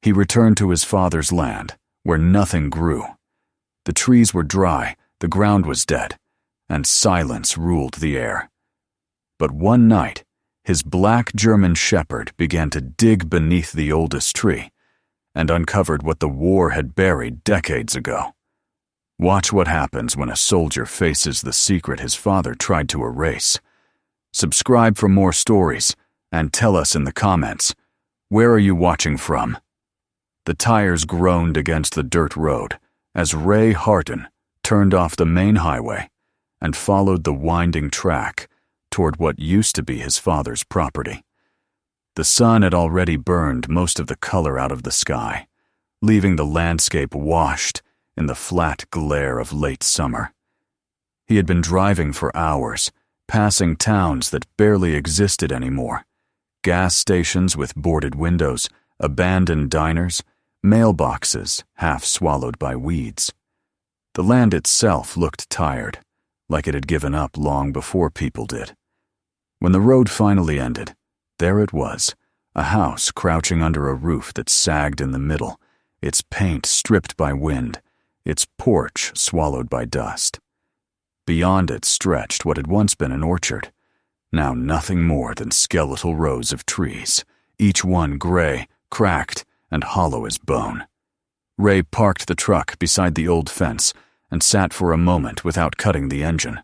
He returned to his father's land, where nothing grew. The trees were dry, the ground was dead, and silence ruled the air. But one night, his black German shepherd began to dig beneath the oldest tree and uncovered what the war had buried decades ago. Watch what happens when a soldier faces the secret his father tried to erase. Subscribe for more stories, and tell us in the comments, where are you watching from? The tires groaned against the dirt road as Ray Harton turned off the main highway and followed the winding track toward what used to be his father's property. The sun had already burned most of the color out of the sky, leaving the landscape washed in the flat glare of late summer. He had been driving for hours, passing towns that barely existed anymore, gas stations with boarded windows, abandoned diners, mailboxes half swallowed by weeds. The land itself looked tired, like it had given up long before people did. When the road finally ended, there it was, a house crouching under a roof that sagged in the middle, its paint stripped by wind, its porch swallowed by dust. Beyond it stretched what had once been an orchard, now nothing more than skeletal rows of trees, each one gray, cracked, and hollow as bone. Ray parked the truck beside the old fence and sat for a moment without cutting the engine.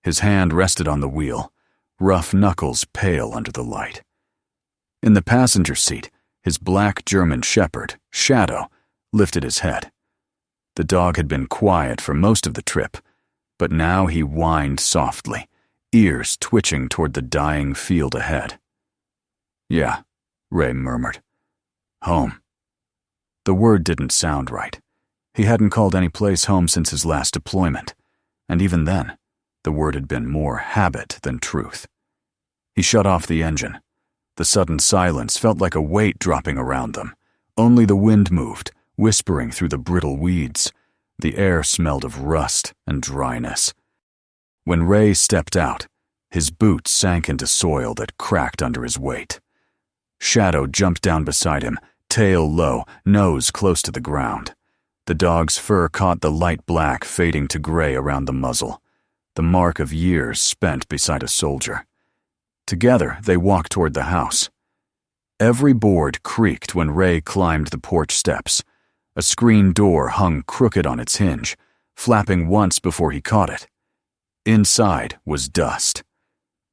His hand rested on the wheel, rough knuckles pale under the light. In the passenger seat, his black German shepherd, Shadow, lifted his head. The dog had been quiet for most of the trip, but now he whined softly, ears twitching toward the dying field ahead. "Yeah," Ray murmured. "Home." The word didn't sound right. He hadn't called any place home since his last deployment, and even then, the word had been more habit than truth. He shut off the engine. The sudden silence felt like a weight dropping around them. Only the wind moved, whispering through the brittle weeds. The air smelled of rust and dryness. When Ray stepped out, his boots sank into soil that cracked under his weight. Shadow jumped down beside him, tail low, nose close to the ground. The dog's fur caught the light black fading to gray around the muzzle, the mark of years spent beside a soldier. Together, they walked toward the house. Every board creaked when Ray climbed the porch steps. A screen door hung crooked on its hinge, flapping once before he caught it. Inside was dust,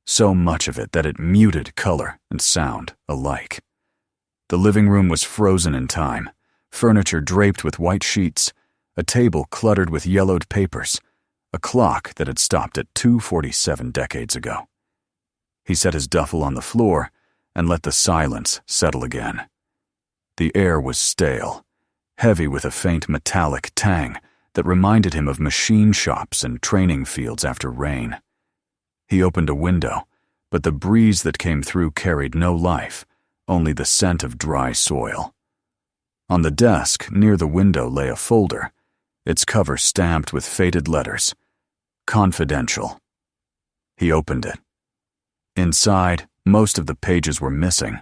so much of it that it muted color and sound alike. The living room was frozen in time, furniture draped with white sheets, a table cluttered with yellowed papers, a clock that had stopped at 2:47 decades ago. He set his duffel on the floor and let the silence settle again. The air was stale, heavy with a faint metallic tang that reminded him of machine shops and training fields after rain. He opened a window, but the breeze that came through carried no life, only the scent of dry soil. On the desk near the window lay a folder, its cover stamped with faded letters, "Confidential." He opened it. Inside, most of the pages were missing,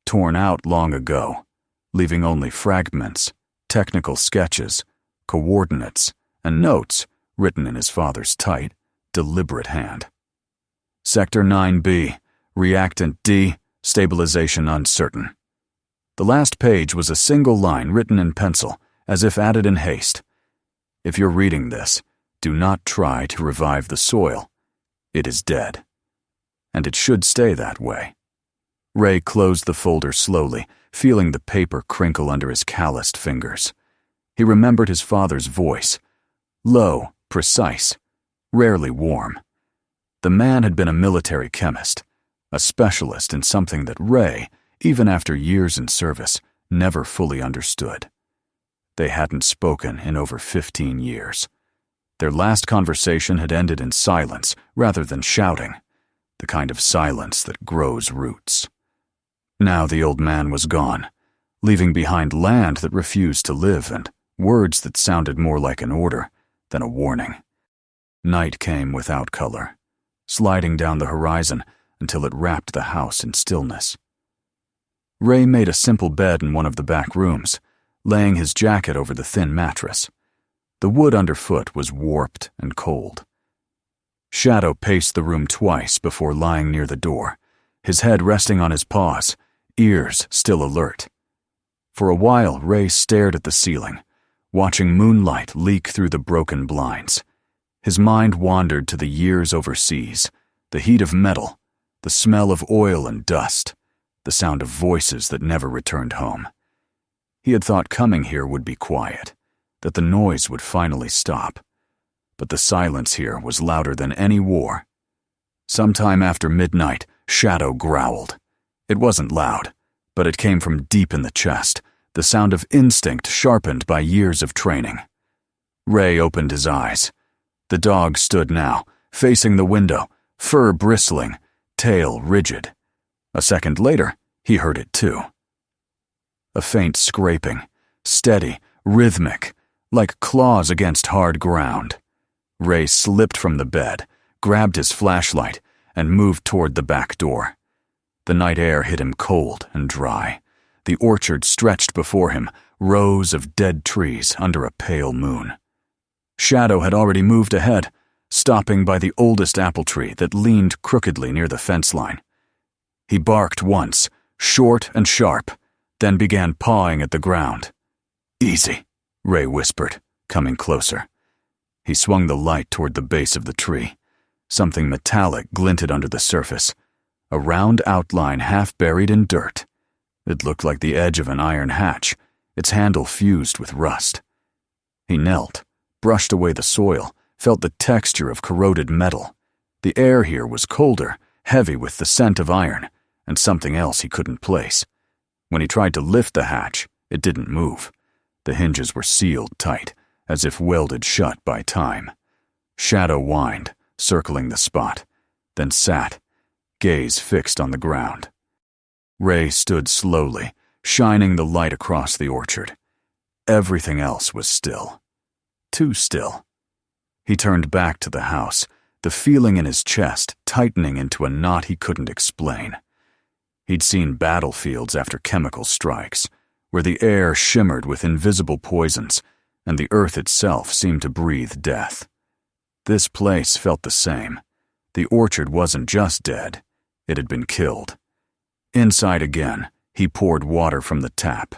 torn out long ago, leaving only fragments, technical sketches, coordinates, and notes written in his father's tight, deliberate hand. Sector 9B, Reactant D, Stabilization Uncertain. The last page was a single line written in pencil, as if added in haste. If you're reading this, do not try to revive the soil. It is dead. And it should stay that way. Ray closed the folder slowly, feeling the paper crinkle under his calloused fingers. He remembered his father's voice, low, precise, rarely warm. The man had been a military chemist, a specialist in something that Ray, even after years in service, never fully understood. They hadn't spoken in over 15 years. Their last conversation had ended in silence rather than shouting, the kind of silence that grows roots. Now the old man was gone, leaving behind land that refused to live and words that sounded more like an order than a warning. Night came without color, sliding down the horizon until it wrapped the house in stillness. Ray made a simple bed in one of the back rooms, laying his jacket over the thin mattress. The wood underfoot was warped and cold. Shadow paced the room twice before lying near the door, his head resting on his paws, ears still alert. For a while, Ray stared at the ceiling, watching moonlight leak through the broken blinds. His mind wandered to the years overseas, the heat of metal, the smell of oil and dust, the sound of voices that never returned home. He had thought coming here would be quiet, that the noise would finally stop. But the silence here was louder than any war. Sometime after midnight, Shadow growled. It wasn't loud, but it came from deep in the chest, the sound of instinct sharpened by years of training. Ray opened his eyes. The dog stood now, facing the window, fur bristling, tail rigid. A second later, he heard it too. A faint scraping, steady, rhythmic, like claws against hard ground. Ray slipped from the bed, grabbed his flashlight, and moved toward the back door. The night air hit him cold and dry. The orchard stretched before him, rows of dead trees under a pale moon. Shadow had already moved ahead, stopping by the oldest apple tree that leaned crookedly near the fence line. He barked once, short and sharp, then began pawing at the ground. "Easy," Ray whispered, coming closer. He swung the light toward the base of the tree. Something metallic glinted under the surface, a round outline half buried in dirt. It looked like the edge of an iron hatch, its handle fused with rust. He knelt, brushed away the soil, felt the texture of corroded metal. The air here was colder, heavy with the scent of iron, and something else he couldn't place. When he tried to lift the hatch, it didn't move. The hinges were sealed tight, as if welded shut by time. Shadow whined, circling the spot, then sat, gaze fixed on the ground. Ray stood slowly, shining the light across the orchard. Everything else was still. Too still. He turned back to the house, the feeling in his chest tightening into a knot he couldn't explain. He'd seen battlefields after chemical strikes, where the air shimmered with invisible poisons, and the earth itself seemed to breathe death. This place felt the same. The orchard wasn't just dead, it had been killed. Inside again, he poured water from the tap.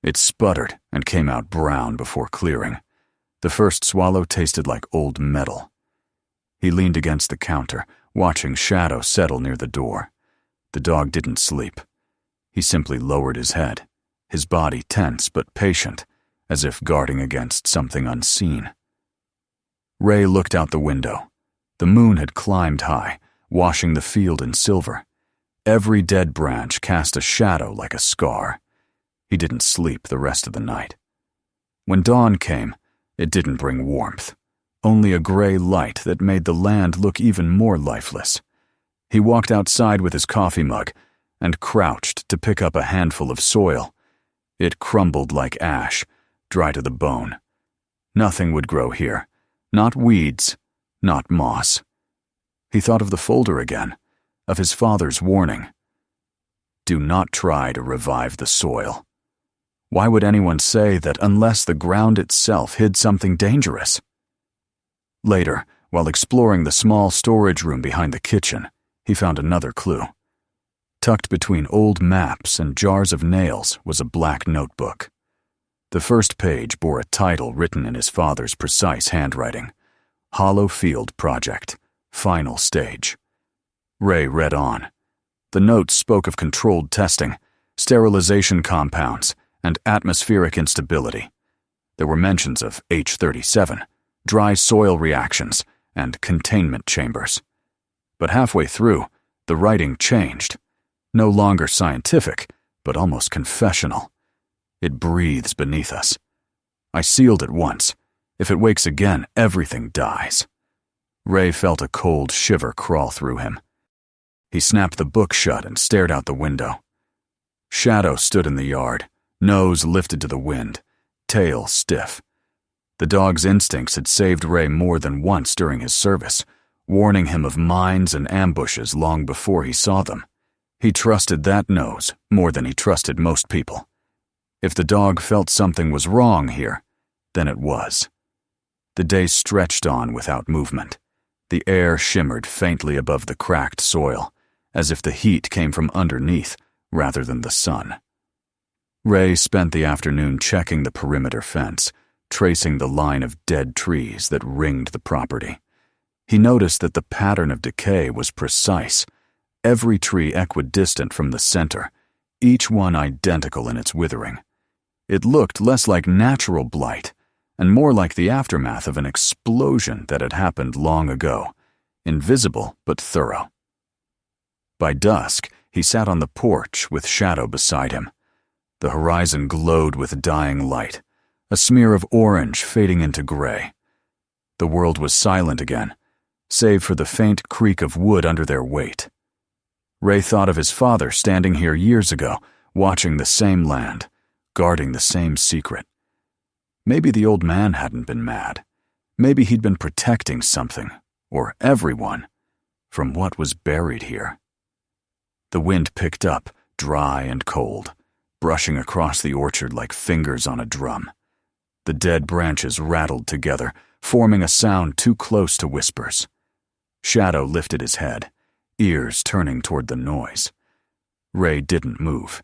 It sputtered and came out brown before clearing. The first swallow tasted like old metal. He leaned against the counter, watching Shadow settle near the door. The dog didn't sleep. He simply lowered his head, his body tense but patient, as if guarding against something unseen. Ray looked out the window. The moon had climbed high, washing the field in silver. Every dead branch cast a shadow like a scar. He didn't sleep the rest of the night. When dawn came, it didn't bring warmth, only a gray light that made the land look even more lifeless. He walked outside with his coffee mug and crouched to pick up a handful of soil. It crumbled like ash, dry to the bone. Nothing would grow here. Not weeds, not moss. He thought of the folder again, of his father's warning. Do not try to revive the soil. Why would anyone say that unless the ground itself hid something dangerous? Later, while exploring the small storage room behind the kitchen, he found another clue. Tucked between old maps and jars of nails was a black notebook. The first page bore a title written in his father's precise handwriting: Hollow Field Project, Final Stage. Ray read on. The notes spoke of controlled testing, sterilization compounds, and atmospheric instability. There were mentions of H-37, dry soil reactions, and containment chambers. But halfway through, the writing changed. No longer scientific, but almost confessional. It breathes beneath us. I sealed it once. If it wakes again, everything dies. Ray felt a cold shiver crawl through him. He snapped the book shut and stared out the window. Shadow stood in the yard, nose lifted to the wind, tail stiff. The dog's instincts had saved Ray more than once during his service, warning him of mines and ambushes long before he saw them. He trusted that nose more than he trusted most people. If the dog felt something was wrong here, then it was. The day stretched on without movement. The air shimmered faintly above the cracked soil, as if the heat came from underneath rather than the sun. Ray spent the afternoon checking the perimeter fence, tracing the line of dead trees that ringed the property. He noticed that the pattern of decay was precise, every tree equidistant from the center, each one identical in its withering. It looked less like natural blight and more like the aftermath of an explosion that had happened long ago, invisible but thorough. By dusk, he sat on the porch with Shadow beside him. The horizon glowed with dying light, a smear of orange fading into gray. The world was silent again, save for the faint creak of wood under their weight. Ray thought of his father standing here years ago, watching the same land, guarding the same secret. Maybe the old man hadn't been mad. Maybe he'd been protecting something, or everyone, from what was buried here. The wind picked up, dry and cold, brushing across the orchard like fingers on a drum. The dead branches rattled together, forming a sound too close to whispers. Shadow lifted his head, ears turning toward the noise. Ray didn't move.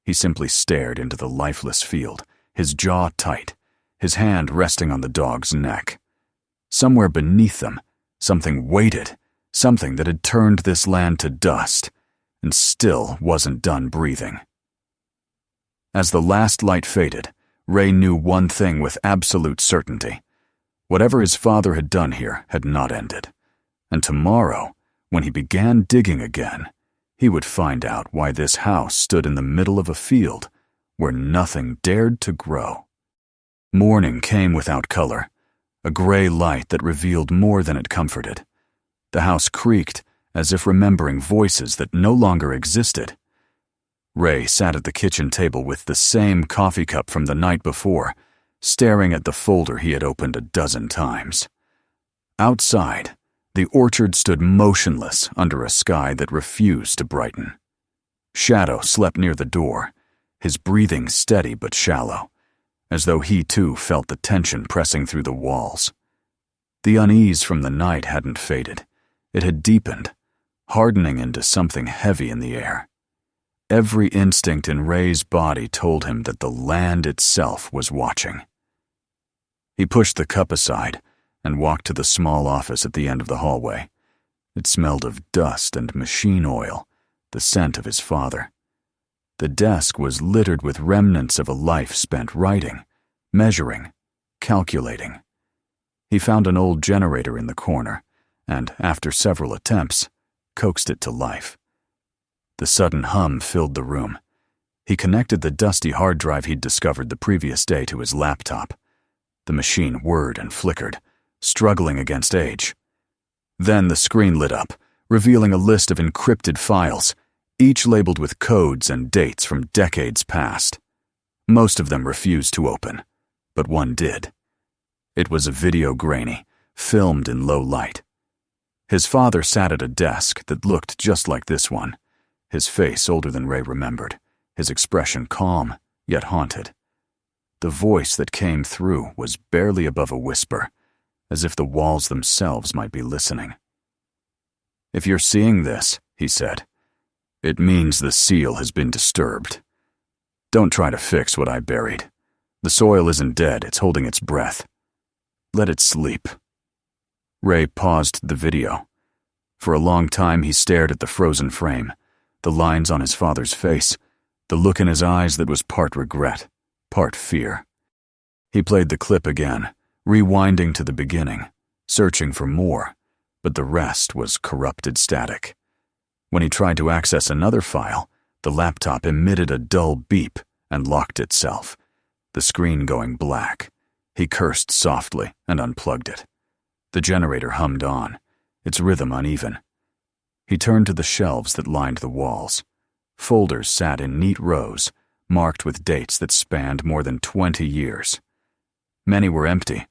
He simply stared into the lifeless field, his jaw tight, his hand resting on the dog's neck. Somewhere beneath them, something waited, something that had turned this land to dust, and still wasn't done breathing. As the last light faded, Ray knew one thing with absolute certainty. Whatever his father had done here had not ended. And tomorrow, when he began digging again, he would find out why this house stood in the middle of a field where nothing dared to grow. Morning came without color, a gray light that revealed more than it comforted. The house creaked, as if remembering voices that no longer existed. Ray sat at the kitchen table with the same coffee cup from the night before, staring at the folder he had opened a dozen times. Outside, the orchard stood motionless under a sky that refused to brighten. Shadow slept near the door, his breathing steady but shallow, as though he too felt the tension pressing through the walls. The unease from the night hadn't faded. It had deepened, hardening into something heavy in the air. Every instinct in Ray's body told him that the land itself was watching. He pushed the cup aside and walked to the small office at the end of the hallway. It smelled of dust and machine oil, the scent of his father. The desk was littered with remnants of a life spent writing, measuring, calculating. He found an old generator in the corner and, after several attempts, coaxed it to life. The sudden hum filled the room. He connected the dusty hard drive he'd discovered the previous day to his laptop. The machine whirred and flickered, struggling against age. Then the screen lit up, revealing a list of encrypted files, each labeled with codes and dates from decades past. Most of them refused to open, but one did. It was a video grainy, filmed in low light. His father sat at a desk that looked just like this one, his face older than Ray remembered, his expression calm, yet haunted. The voice that came through was barely above a whisper, as if the walls themselves might be listening. "If you're seeing this," he said, "it means the seal has been disturbed. Don't try to fix what I buried. The soil isn't dead, it's holding its breath. Let it sleep." Ray paused the video. For a long time he stared at the frozen frame, the lines on his father's face, the look in his eyes that was part regret, part fear. He played the clip again, rewinding to the beginning, searching for more, but the rest was corrupted static. When he tried to access another file, the laptop emitted a dull beep and locked itself, the screen going black. He cursed softly and unplugged it. The generator hummed on, its rhythm uneven. He turned to the shelves that lined the walls. Folders sat in neat rows, marked with dates that spanned more than 20 years. Many were empty,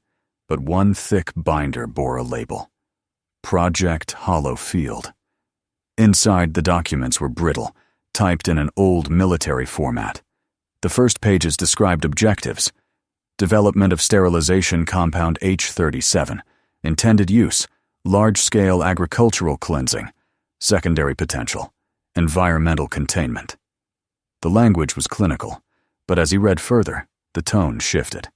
but one thick binder bore a label: Project Hollow Field. Inside, the documents were brittle, typed in an old military format. The first pages described objectives: development of sterilization compound H37, intended use, large-scale agricultural cleansing, secondary potential, environmental containment. The language was clinical, but as he read further, the tone shifted.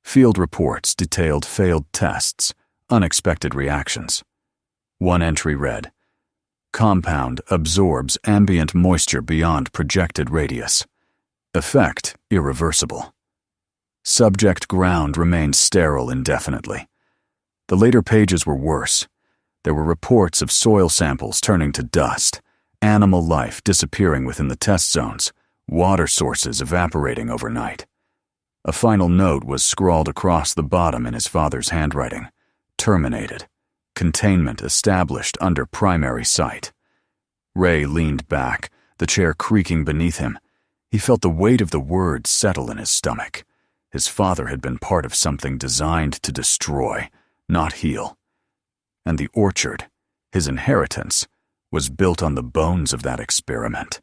Field reports detailed failed tests, unexpected reactions. One entry read, "Compound absorbs ambient moisture beyond projected radius. Effect irreversible. Subject ground remains sterile indefinitely." The later pages were worse. There were reports of soil samples turning to dust, animal life disappearing within the test zones, water sources evaporating overnight. A final note was scrawled across the bottom in his father's handwriting. Terminated. Containment established under primary site. Ray leaned back, the chair creaking beneath him. He felt the weight of the words settle in his stomach. His father had been part of something designed to destroy, not heal. And the orchard, his inheritance, was built on the bones of that experiment.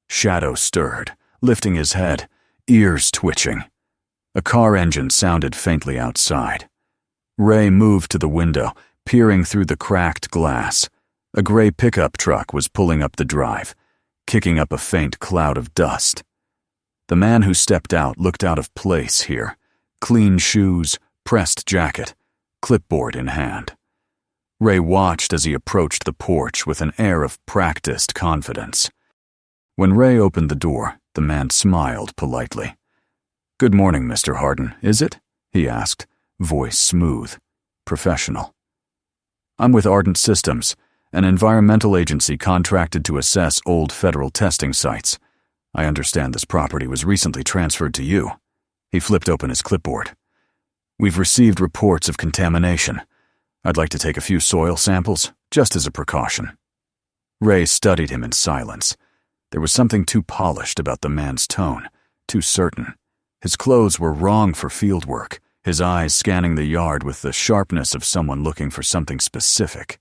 Shadow stirred, lifting his head, ears twitching. A car engine sounded faintly outside. Ray moved to the window, peering through the cracked glass. A gray pickup truck was pulling up the drive, kicking up a faint cloud of dust. The man who stepped out looked out of place here. Clean shoes, pressed jacket, clipboard in hand. Ray watched as he approached the porch with an air of practiced confidence. When Ray opened the door, the man smiled politely. "Good morning, Mr. Hardin, is it?" he asked, voice smooth, professional. "I'm with Ardent Systems, an environmental agency contracted to assess old federal testing sites. I understand this property was recently transferred to you." He flipped open his clipboard. "We've received reports of contamination. I'd like to take a few soil samples, just as a precaution." Ray studied him in silence. There was something too polished about the man's tone, too certain. His clothes were wrong for field work, his eyes scanning the yard with the sharpness of someone looking for something specific.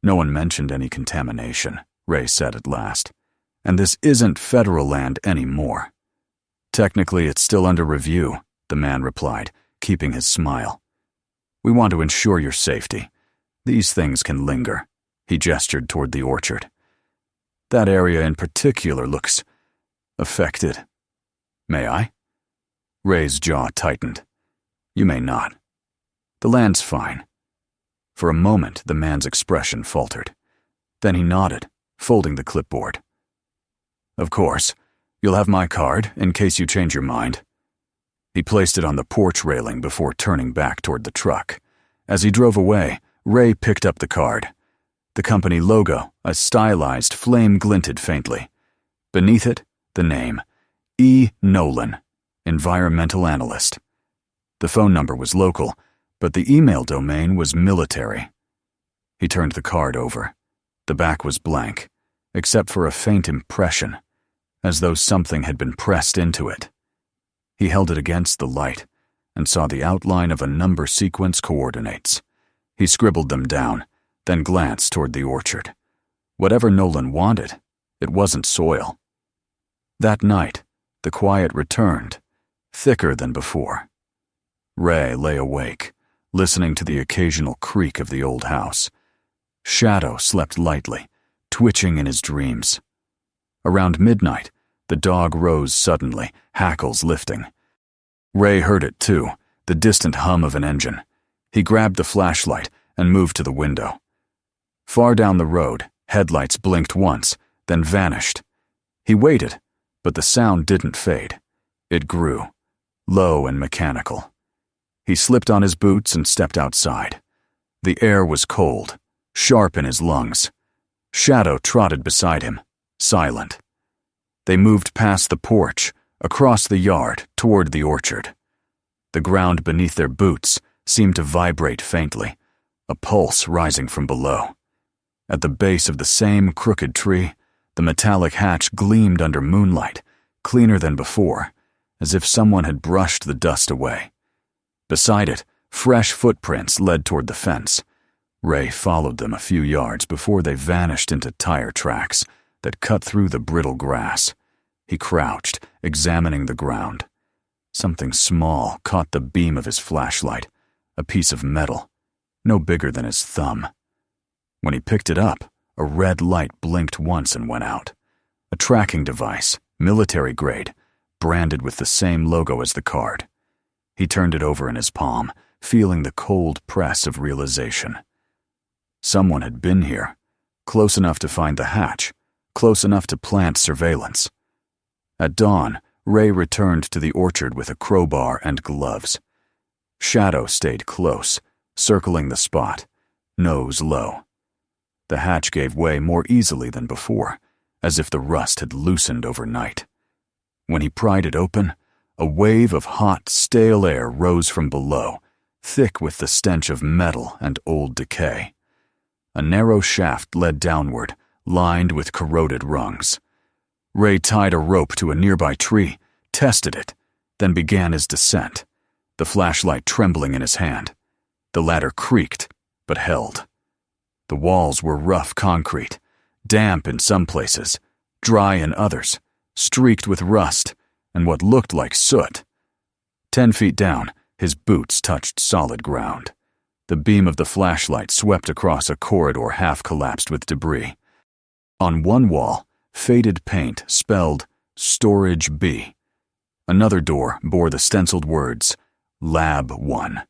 "No one mentioned any contamination," Ray said at last. "And this isn't federal land anymore." "Technically, it's still under review," the man replied, keeping his smile. "We want to ensure your safety. These things can linger." He gestured toward the orchard. "That area in particular looks affected. May I?" Ray's jaw tightened. "You may not. The land's fine." For a moment, the man's expression faltered. Then he nodded, folding the clipboard. "Of course. You'll have my card in case you change your mind." He placed it on the porch railing before turning back toward the truck. As he drove away, Ray picked up the card. The company logo, a stylized flame, glinted faintly. Beneath it, the name, E. Nolan, environmental analyst. The phone number was local, but the email domain was military. He turned the card over. The back was blank, except for a faint impression, as though something had been pressed into it. He held it against the light and saw the outline of a number sequence coordinates. He scribbled them down, then glanced toward the orchard. Whatever Nolan wanted, it wasn't soil. That night, the quiet returned, thicker than before. Ray lay awake, listening to the occasional creak of the old house. Shadow slept lightly, twitching in his dreams. Around midnight, the dog rose suddenly, hackles lifting. Ray heard it too, the distant hum of an engine. He grabbed the flashlight and moved to the window. Far down the road, headlights blinked once, then vanished. He waited, but the sound didn't fade. It grew, low and mechanical. He slipped on his boots and stepped outside. The air was cold, sharp in his lungs. Shadow trotted beside him, silent. They moved past the porch, across the yard, toward the orchard. The ground beneath their boots seemed to vibrate faintly, a pulse rising from below. At the base of the same crooked tree, the metallic hatch gleamed under moonlight, cleaner than before, as if someone had brushed the dust away. Beside it, fresh footprints led toward the fence. Ray followed them a few yards before they vanished into tire tracks, that cut through the brittle grass. He crouched, examining the ground. Something small caught the beam of his flashlight, a piece of metal, no bigger than his thumb. When he picked it up, a red light blinked once and went out. A tracking device, military grade, branded with the same logo as the card. He turned it over in his palm, feeling the cold press of realization. Someone had been here, close enough to find the hatch, close enough to plant surveillance. At dawn, Ray returned to the orchard with a crowbar and gloves. Shadow stayed close, circling the spot, nose low. The hatch gave way more easily than before, as if the rust had loosened overnight. When he pried it open, a wave of hot, stale air rose from below, thick with the stench of metal and old decay. A narrow shaft led downward, lined with corroded rungs. Ray tied a rope to a nearby tree, tested it, then began his descent, the flashlight trembling in his hand. The ladder creaked, but held. The walls were rough concrete, damp in some places, dry in others, streaked with rust and what looked like soot. 10 feet down, his boots touched solid ground. The beam of the flashlight swept across a corridor half-collapsed with debris. On one wall, faded paint spelled Storage B. Another door bore the stenciled words, Lab 1.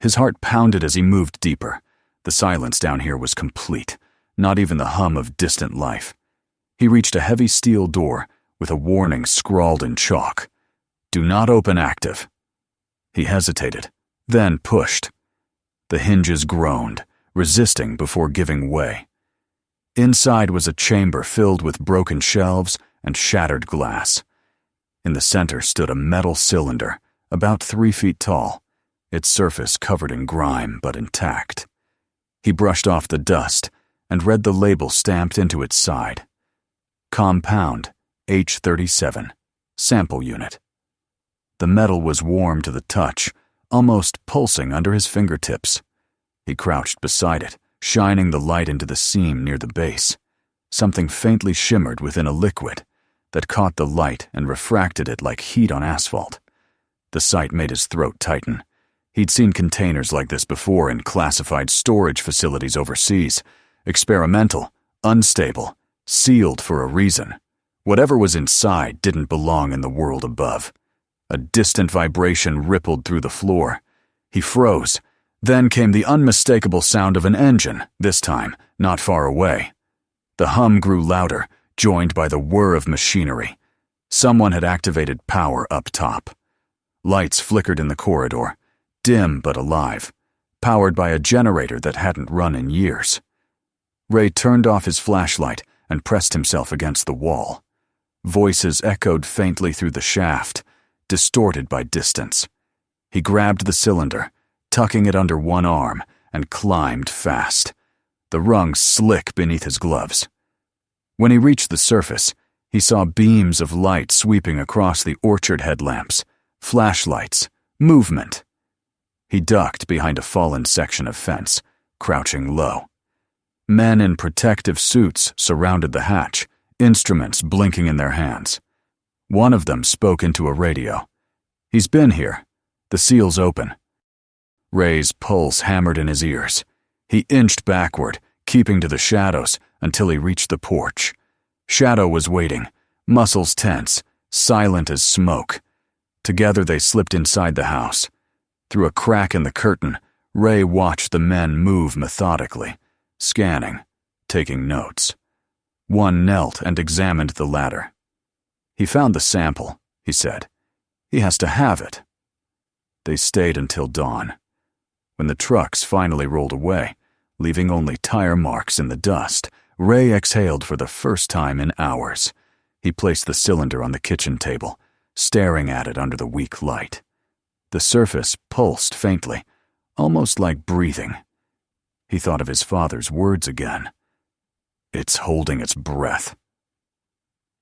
His heart pounded as he moved deeper. The silence down here was complete, not even the hum of distant life. He reached a heavy steel door with a warning scrawled in chalk. Do not open active. He hesitated, then pushed. The hinges groaned, resisting before giving way. Inside was a chamber filled with broken shelves and shattered glass. In the center stood a metal cylinder, about 3 feet tall, its surface covered in grime but intact. He brushed off the dust and read the label stamped into its side. Compound H37, Sample Unit. The metal was warm to the touch, almost pulsing under his fingertips. He crouched beside it, shining the light into the seam near the base. Something faintly shimmered within a liquid that caught the light and refracted it like heat on asphalt. The sight made his throat tighten. He'd seen containers like this before in classified storage facilities overseas. Experimental, unstable, sealed for a reason. Whatever was inside didn't belong in the world above. A distant vibration rippled through the floor. He froze. Then came the unmistakable sound of an engine, this time not far away. The hum grew louder, joined by the whir of machinery. Someone had activated power up top. Lights flickered in the corridor, dim but alive, powered by a generator that hadn't run in years. Ray turned off his flashlight and pressed himself against the wall. Voices echoed faintly through the shaft, distorted by distance. He grabbed the cylinder, tucking it under one arm, and climbed fast, the rungs slick beneath his gloves. When he reached the surface, he saw beams of light sweeping across the orchard headlamps, flashlights, movement. He ducked behind a fallen section of fence, crouching low. Men in protective suits surrounded the hatch, instruments blinking in their hands. One of them spoke into a radio. He's been here. The seal's open. Ray's pulse hammered in his ears. He inched backward, keeping to the shadows until he reached the porch. Shadow was waiting, muscles tense, silent as smoke. Together they slipped inside the house. Through a crack in the curtain, Ray watched the men move methodically, scanning, taking notes. One knelt and examined the ladder. He found the sample, he said. He has to have it. They stayed until dawn. When the trucks finally rolled away, leaving only tire marks in the dust, Ray exhaled for the first time in hours. He placed the cylinder on the kitchen table, staring at it under the weak light. The surface pulsed faintly, almost like breathing. He thought of his father's words again. It's holding its breath.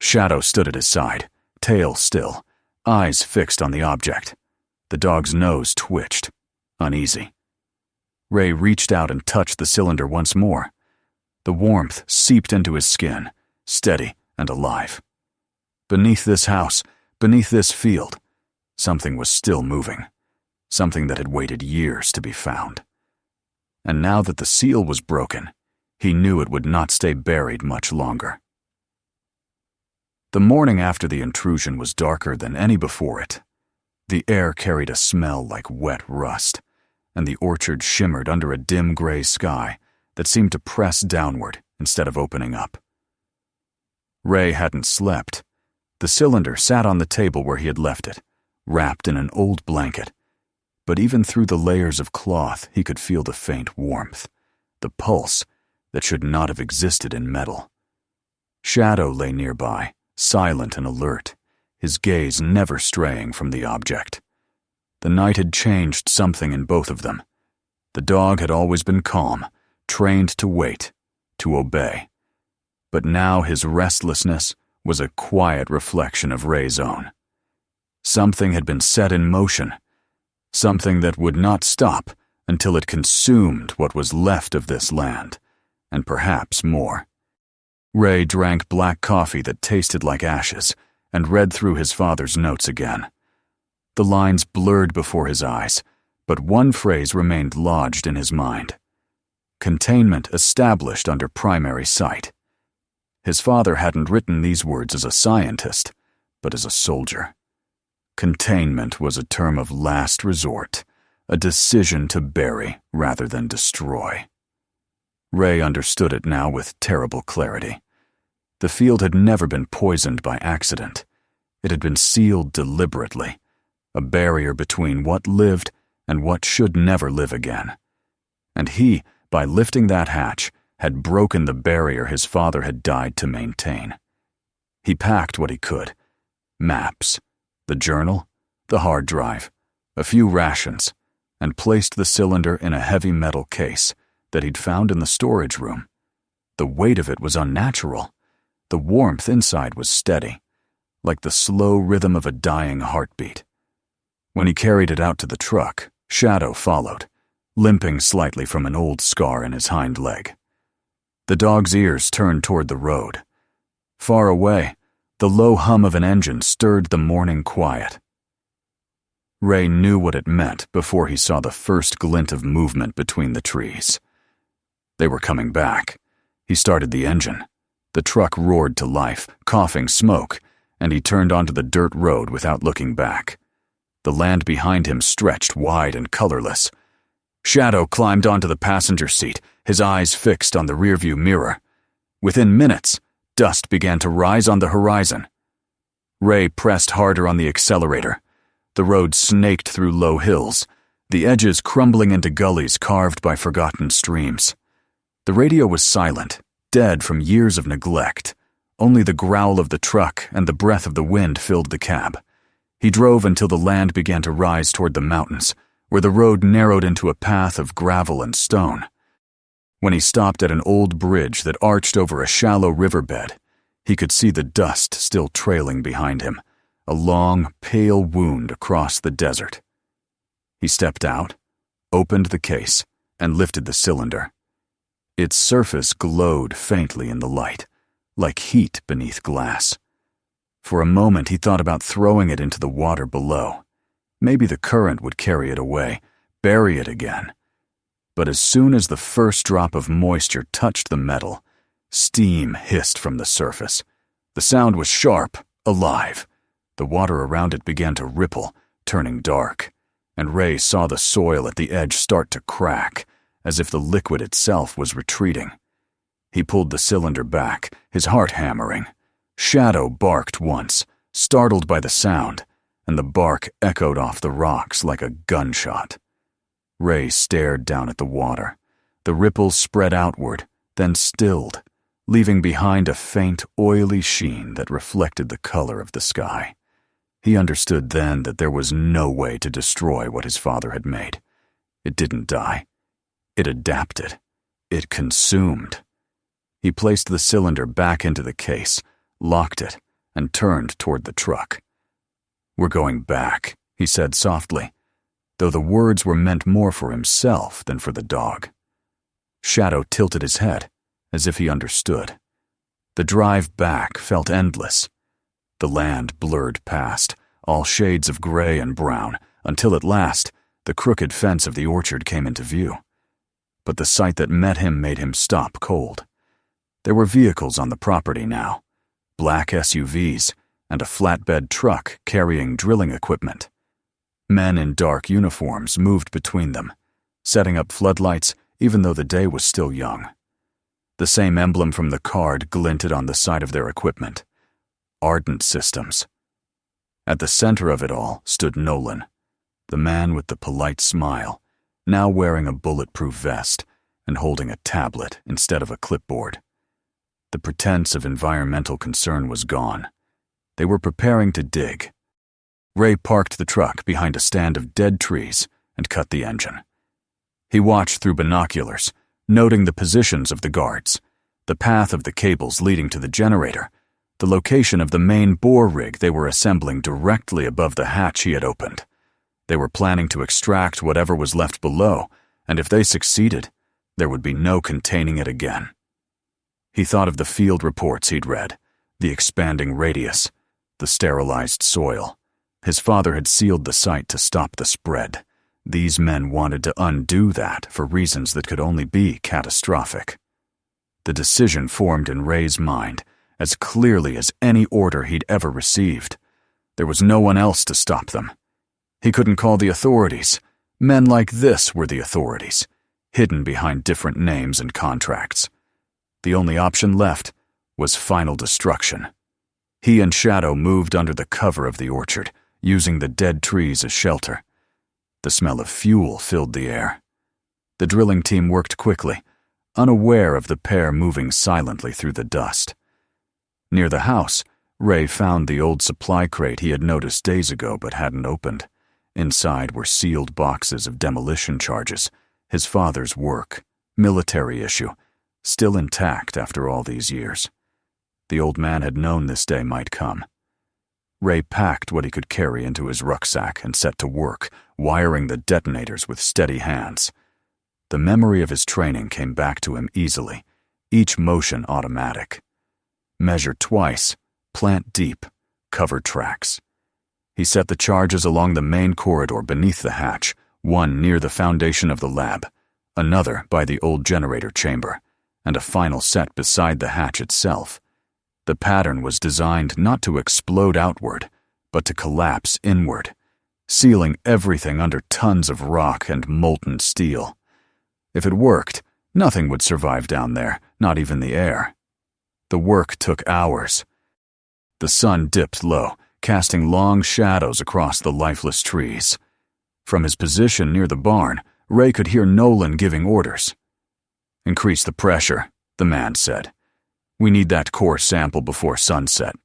Shadow stood at his side, tail still, eyes fixed on the object. The dog's nose twitched, uneasy. Ray reached out and touched the cylinder once more. The warmth seeped into his skin, steady and alive. Beneath this house, beneath this field, something was still moving, something that had waited years to be found. And now that the seal was broken, he knew it would not stay buried much longer. The morning after the intrusion was darker than any before it. The air carried a smell like wet rust, and the orchard shimmered under a dim gray sky that seemed to press downward instead of opening up. Ray hadn't slept. The cylinder sat on the table where he had left it, wrapped in an old blanket. But even through the layers of cloth, he could feel the faint warmth, the pulse that should not have existed in metal. Shadow lay nearby, silent and alert, his gaze never straying from the object. The night had changed something in both of them. The dog had always been calm, trained to wait, to obey. But now his restlessness was a quiet reflection of Ray's own. Something had been set in motion, something that would not stop until it consumed what was left of this land, and perhaps more. Ray drank black coffee that tasted like ashes and read through his father's notes again. The lines blurred before his eyes, but one phrase remained lodged in his mind. Containment established under primary sight. His father hadn't written these words as a scientist, but as a soldier. Containment was a term of last resort, a decision to bury rather than destroy. Ray understood it now with terrible clarity. The field had never been poisoned by accident. It had been sealed deliberately, a barrier between what lived and what should never live again. And he, by lifting that hatch, had broken the barrier his father had died to maintain. He packed what he could: maps, the journal, the hard drive, a few rations, and placed the cylinder in a heavy metal case that he'd found in the storage room. The weight of it was unnatural. The warmth inside was steady, like the slow rhythm of a dying heartbeat. When he carried it out to the truck, Shadow followed, limping slightly from an old scar in his hind leg. The dog's ears turned toward the road. Far away, the low hum of an engine stirred the morning quiet. Ray knew what it meant before he saw the first glint of movement between the trees. They were coming back. He started the engine. The truck roared to life, coughing smoke, and he turned onto the dirt road without looking back. The land behind him stretched wide and colorless. Shadow climbed onto the passenger seat, his eyes fixed on the rearview mirror. Within minutes, dust began to rise on the horizon. Ray pressed harder on the accelerator. The road snaked through low hills, the edges crumbling into gullies carved by forgotten streams. The radio was silent, dead from years of neglect. Only the growl of the truck and the breath of the wind filled the cab. He drove until the land began to rise toward the mountains, where the road narrowed into a path of gravel and stone. When he stopped at an old bridge that arched over a shallow riverbed, he could see the dust still trailing behind him, a long, pale wound across the desert. He stepped out, opened the case, and lifted the cylinder. Its surface glowed faintly in the light, like heat beneath glass. For a moment he thought about throwing it into the water below. Maybe the current would carry it away, bury it again. But as soon as the first drop of moisture touched the metal, steam hissed from the surface. The sound was sharp, alive. The water around it began to ripple, turning dark, and Ray saw the soil at the edge start to crack, as if the liquid itself was retreating. He pulled the cylinder back, his heart hammering. Shadow barked once, startled by the sound, and the bark echoed off the rocks like a gunshot. Ray stared down at the water. The ripples spread outward, then stilled, leaving behind a faint, oily sheen that reflected the color of the sky. He understood then that there was no way to destroy what his father had made. It didn't die. It adapted. It consumed. He placed the cylinder back into the case, locked it, and turned toward the truck. "We're going back," he said softly, though the words were meant more for himself than for the dog. Shadow tilted his head, as if he understood. The drive back felt endless. The land blurred past, all shades of gray and brown, until at last the crooked fence of the orchard came into view. But the sight that met him made him stop cold. There were vehicles on the property now, black SUVs and a flatbed truck carrying drilling equipment. Men in dark uniforms moved between them, setting up floodlights even though the day was still young. The same emblem from the card glinted on the side of their equipment: Ardent Systems. At the center of it all stood Nolan, the man with the polite smile, now wearing a bulletproof vest and holding a tablet instead of a clipboard. The pretense of environmental concern was gone. They were preparing to dig. Ray parked the truck behind a stand of dead trees and cut the engine. He watched through binoculars, noting the positions of the guards, the path of the cables leading to the generator, the location of the main bore rig they were assembling directly above the hatch he had opened. They were planning to extract whatever was left below, and if they succeeded, there would be no containing it again. He thought of the field reports he'd read, the expanding radius, the sterilized soil. His father had sealed the site to stop the spread. These men wanted to undo that for reasons that could only be catastrophic. The decision formed in Ray's mind as clearly as any order he'd ever received. There was no one else to stop them. He couldn't call the authorities. Men like this were the authorities, hidden behind different names and contracts. The only option left was final destruction. He and Shadow moved under the cover of the orchard, using the dead trees as shelter. The smell of fuel filled the air. The drilling team worked quickly, unaware of the pair moving silently through the dust. Near the house, Ray found the old supply crate he had noticed days ago but hadn't opened. Inside were sealed boxes of demolition charges, his father's work, military issue, still intact after all these years. The old man had known this day might come. Ray packed what he could carry into his rucksack and set to work, wiring the detonators with steady hands. The memory of his training came back to him easily, each motion automatic. Measure twice, plant deep, cover tracks. He set the charges along the main corridor beneath the hatch, one near the foundation of the lab, another by the old generator chamber, and a final set beside the hatch itself. The pattern was designed not to explode outward, but to collapse inward, sealing everything under tons of rock and molten steel. If it worked, nothing would survive down there, not even the air. The work took hours. The sun dipped low, casting long shadows across the lifeless trees. From his position near the barn, Ray could hear Nolan giving orders. "Increase the pressure," the man said. "We need that core sample before sunset."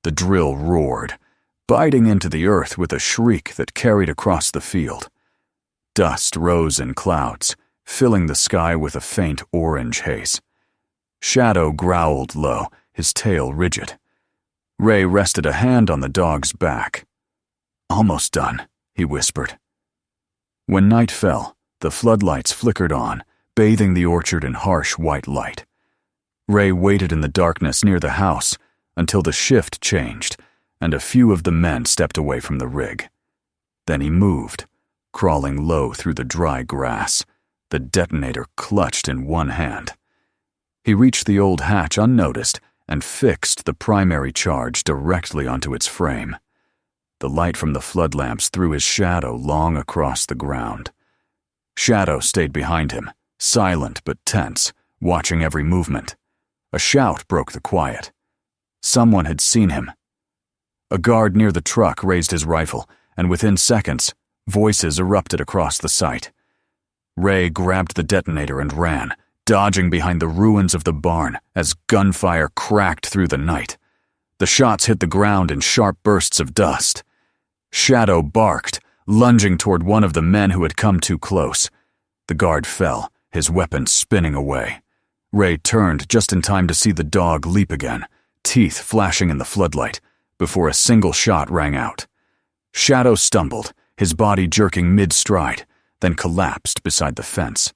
The drill roared, biting into the earth with a shriek that carried across the field. Dust rose in clouds, filling the sky with a faint orange haze. Shadow growled low, his tail rigid. Ray rested a hand on the dog's back. "Almost done," he whispered. When night fell, the floodlights flickered on, bathing the orchard in harsh white light. Ray waited in the darkness near the house until the shift changed and a few of the men stepped away from the rig. Then he moved, crawling low through the dry grass, the detonator clutched in one hand. He reached the old hatch unnoticed and fixed the primary charge directly onto its frame. The light from the flood lamps threw his shadow long across the ground. Shadow stayed behind him, silent but tense, watching every movement. A shout broke the quiet. Someone had seen him. A guard near the truck raised his rifle, and within seconds, voices erupted across the site. Ray grabbed the detonator and ran, dodging behind the ruins of the barn as gunfire cracked through the night. The shots hit the ground in sharp bursts of dust. Shadow barked, lunging toward one of the men who had come too close. The guard fell, his weapon spinning away. Ray turned just in time to see the dog leap again, teeth flashing in the floodlight, before a single shot rang out. Shadow stumbled, his body jerking mid-stride, then collapsed beside the fence.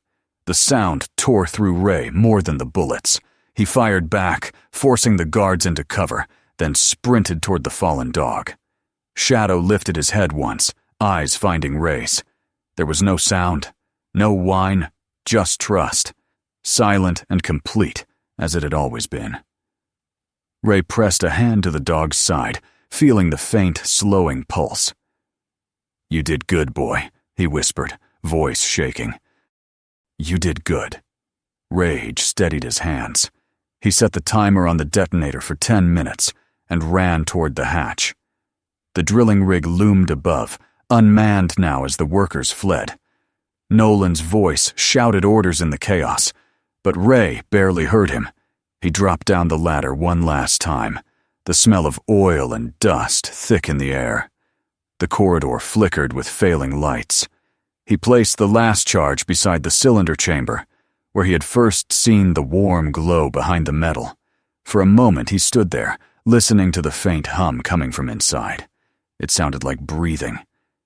The sound tore through Ray more than the bullets. He fired back, forcing the guards into cover, then sprinted toward the fallen dog. Shadow lifted his head once, eyes finding Ray's. There was no sound, no whine, just trust, silent and complete, as it had always been. Ray pressed a hand to the dog's side, feeling the faint, slowing pulse. "You did good, boy," he whispered, voice shaking. "You did good." Rage steadied his hands. He set the timer on the detonator for 10 minutes and ran toward the hatch. The drilling rig loomed above, unmanned now as the workers fled. Nolan's voice shouted orders in the chaos, but Ray barely heard him. He dropped down the ladder one last time, the smell of oil and dust thick in the air. The corridor flickered with failing lights. He placed the last charge beside the cylinder chamber, where he had first seen the warm glow behind the metal. For a moment he stood there, listening to the faint hum coming from inside. It sounded like breathing.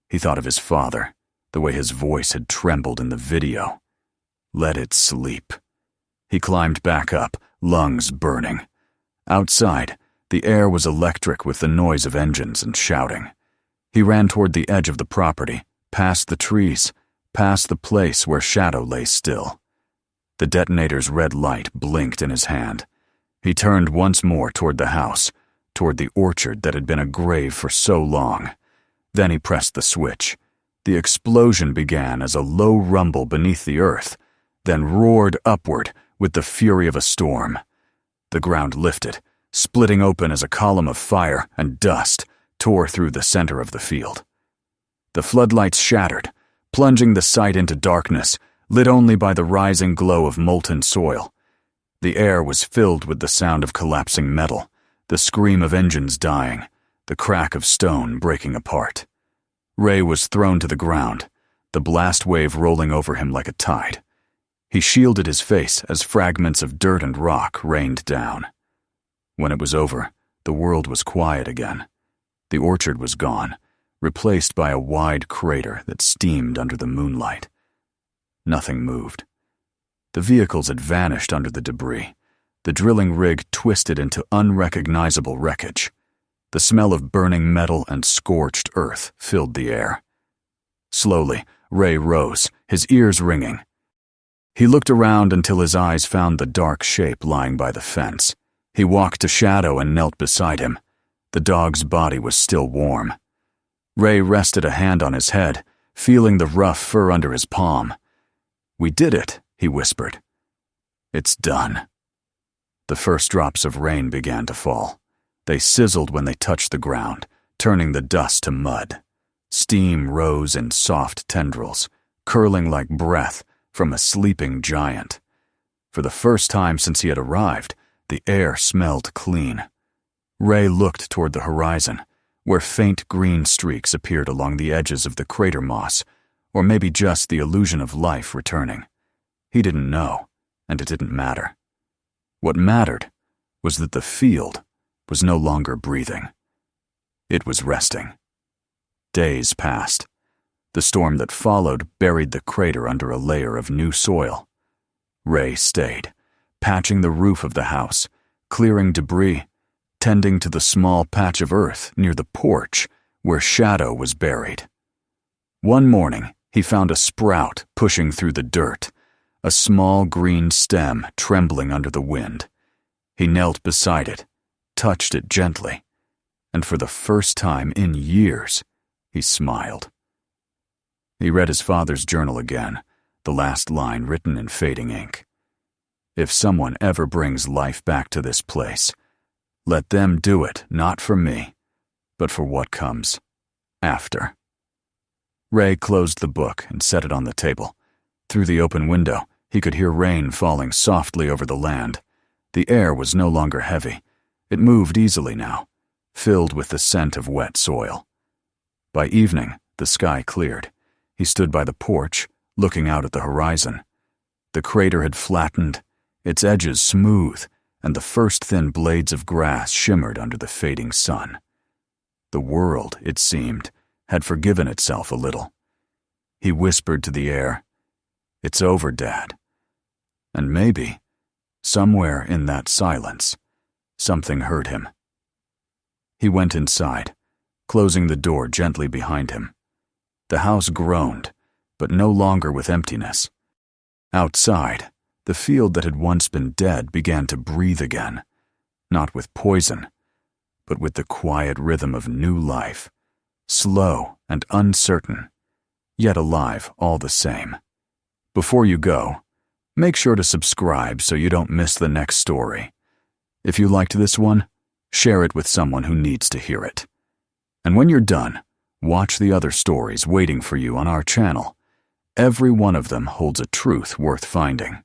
He thought of his father, the way his voice had trembled in the video. Let it sleep. He climbed back up, lungs burning. Outside, the air was electric with the noise of engines and shouting. He ran toward the edge of the property, past the trees, past the place where Shadow lay still. The detonator's red light blinked in his hand. He turned once more toward the house, toward the orchard that had been a grave for so long. Then he pressed the switch. The explosion began as a low rumble beneath the earth, then roared upward with the fury of a storm. The ground lifted, splitting open as a column of fire and dust tore through the center of the field. The floodlights shattered, plunging the site into darkness, lit only by the rising glow of molten soil. The air was filled with the sound of collapsing metal, the scream of engines dying, the crack of stone breaking apart. Ray was thrown to the ground, the blast wave rolling over him like a tide. He shielded his face as fragments of dirt and rock rained down. When it was over, the world was quiet again. The orchard was gone, replaced by a wide crater that steamed under the moonlight. Nothing moved. The vehicles had vanished under the debris. The drilling rig twisted into unrecognizable wreckage. The smell of burning metal and scorched earth filled the air. Slowly, Ray rose, his ears ringing. He looked around until his eyes found the dark shape lying by the fence. He walked to Shadow and knelt beside him. The dog's body was still warm. Ray rested a hand on his head, feeling the rough fur under his palm. "We did it," he whispered. "It's done." The first drops of rain began to fall. They sizzled when they touched the ground, turning the dust to mud. Steam rose in soft tendrils, curling like breath from a sleeping giant. For the first time since he had arrived, the air smelled clean. Ray looked toward the horizon, where faint green streaks appeared along the edges of the crater moss, or maybe just the illusion of life returning. He didn't know, and it didn't matter. What mattered was that the field was no longer breathing. It was resting. Days passed. The storm that followed buried the crater under a layer of new soil. Ray stayed, patching the roof of the house, clearing debris, tending to the small patch of earth near the porch where Shadow was buried. One morning, he found a sprout pushing through the dirt, a small green stem trembling under the wind. He knelt beside it, touched it gently, and for the first time in years, he smiled. He read his father's journal again, the last line written in fading ink. "If someone ever brings life back to this place, let them do it not for me, but for what comes after." Ray closed the book and set it on the table. Through the open window, he could hear rain falling softly over the land. The air was no longer heavy. It moved easily now, filled with the scent of wet soil. By evening, the sky cleared. He stood by the porch, looking out at the horizon. The crater had flattened, its edges smooth, and the first thin blades of grass shimmered under the fading sun. The world, it seemed, had forgiven itself a little. He whispered to the air, "It's over, Dad." And maybe, somewhere in that silence, something heard him. He went inside, closing the door gently behind him. The house groaned, but no longer with emptiness. Outside, the field that had once been dead began to breathe again, not with poison, but with the quiet rhythm of new life, slow and uncertain, yet alive all the same. Before you go, make sure to subscribe so you don't miss the next story. If you liked this one, share it with someone who needs to hear it. And when you're done, watch the other stories waiting for you on our channel. Every one of them holds a truth worth finding.